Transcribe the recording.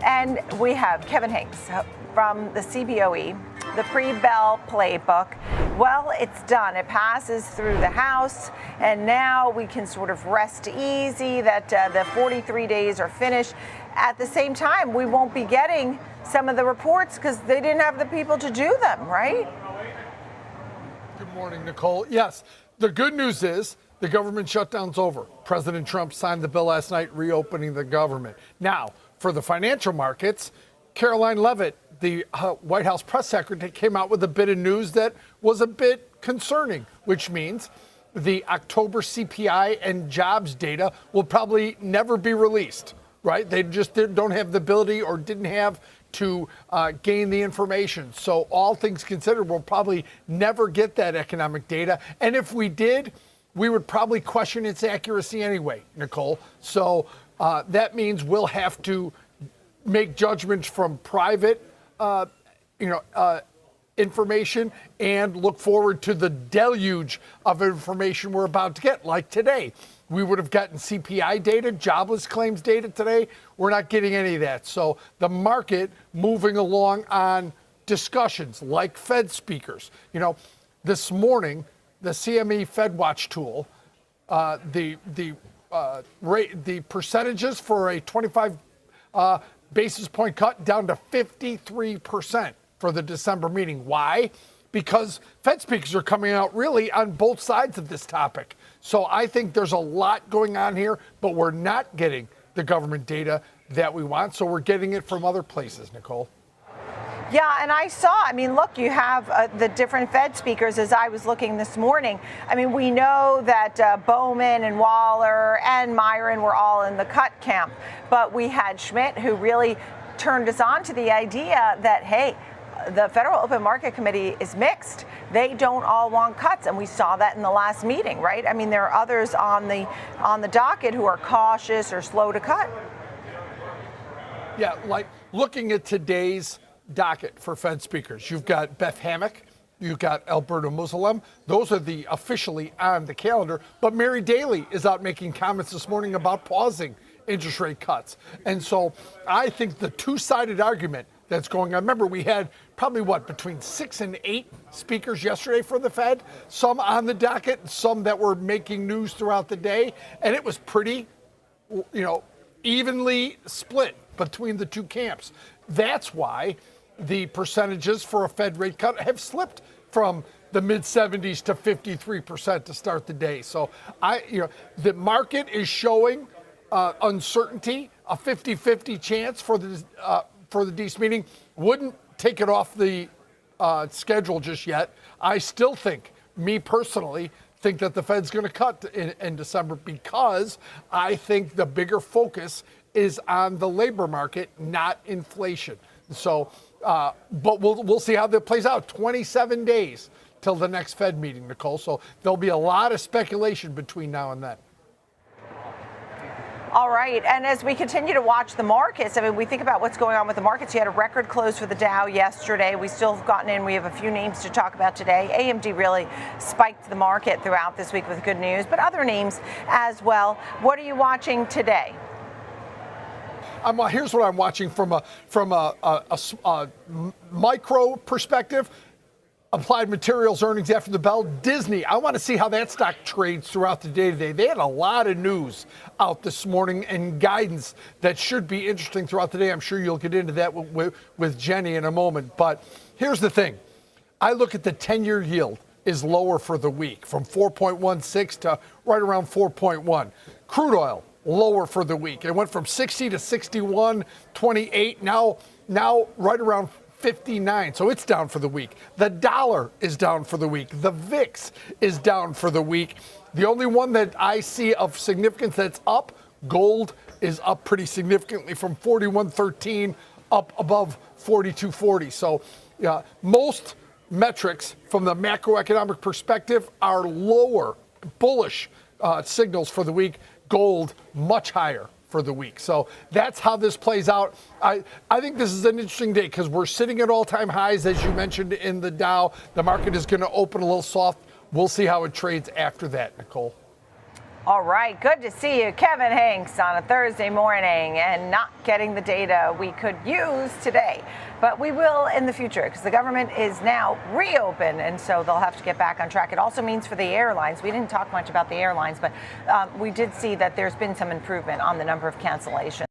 And we have Kevin Hincks from the CBOE, the pre-bell playbook. Well, it's done. It passes through the House, and now we can sort of rest easy that the 43 days are finished. At the same time, we won't be getting some of the reports because they didn't have the people to do them, right? Good morning, Nicole. Yes, the good news is the government shutdown's over. President Trump signed the bill last night reopening the government. Now, for the financial markets, Caroline Leavitt, the White House press secretary, came out with a bit of news that was a bit concerning, which means the October CPI and jobs data will probably never be released, right? They just don't have the ability or didn't have to gain the information. So all things considered, we'll probably never get that economic data. And if we did, we would probably question its accuracy anyway, Nicole. So that means we'll have to make judgments from private information and look forward to the deluge of information we're about to get, like today. We would have gotten CPI data, jobless claims data today. We're not getting any of that. So the market moving along on discussions like Fed speakers. You know, this morning, the CME FedWatch tool, the percentages for a 25 basis point cut down to 53% for the December meeting. Why? Because Fed speakers are coming out really on both sides of this topic. So I think there's a lot going on here, but we're not getting the government data that we want. So we're getting it from other places, Nicole. Yeah, and I mean, look, you have the different Fed speakers as I was looking this morning. I mean, we know that Bowman and Waller and Myron were all in the cut camp, but we had Schmidt who really turned us on to the idea that, hey, the Federal Open Market Committee is mixed. They don't all want cuts, and we saw that in the last meeting, right? I mean, there are others on the docket who are cautious or slow to cut. Yeah, like looking at today's docket for Fed speakers, you've got Beth Hammack, you've got Alberto Mussolem. Those are the officially on the calendar. But Mary Daly is out making comments this morning about pausing interest rate cuts. And so I think the two-sided argument that's going on, remember we had probably between 6 and 8 speakers yesterday for the Fed, some on the docket, some that were making news throughout the day. And it was pretty, evenly split between the two camps. That's why the percentages for a Fed rate cut have slipped from the mid-70s to 53% to start the day. So the market is showing uncertainty, a 50-50 chance for the DC meeting. Wouldn't take it off the schedule just yet. I still think, me personally, think that the Fed's going to cut in December because I think the bigger focus is on the labor market, not inflation. So, but we'll see how that plays out. 27 days till the next Fed meeting, Nicole. So there'll be a lot of speculation between now and then. All right. And as we continue to watch the markets, I mean, we think about what's going on with the markets. You had a record close for the Dow yesterday. We still have gotten in. We have a few names to talk about today. AMD really spiked the market throughout this week with good news, but other names as well. What are you watching today? Here's what I'm watching from a micro perspective. Applied Materials earnings after the bell. Disney, I want to see how that stock trades throughout the day today. They had a lot of news out this morning and guidance that should be interesting throughout the day. I'm sure you'll get into that with Jenny in a moment. But here's the thing. I look at the 10-year yield is lower for the week from 4.16 to right around 4.1. Crude oil, lower for the week. It went from 60 to 61.28. Now right around 59. So it's down for the week. The dollar is down for the week. The VIX is down for the week. The only one that I see of significance that's up, gold is up pretty significantly from 41.13 up above 42.40. So most metrics from the macroeconomic perspective are lower, bullish signals for the week. Gold much higher for the week. So that's how this plays out. I think this is an interesting day because we're sitting at all-time highs, as you mentioned, in the Dow. The market is going to open a little soft. We'll see how it trades after that, Nicole. All right, good to see you, Kevin Hincks, on a Thursday morning and not getting the data we could use today. But we will in the future because the government is now reopened, and so they'll have to get back on track. It also means for the airlines, we didn't talk much about the airlines, but we did see that there's been some improvement on the number of cancellations.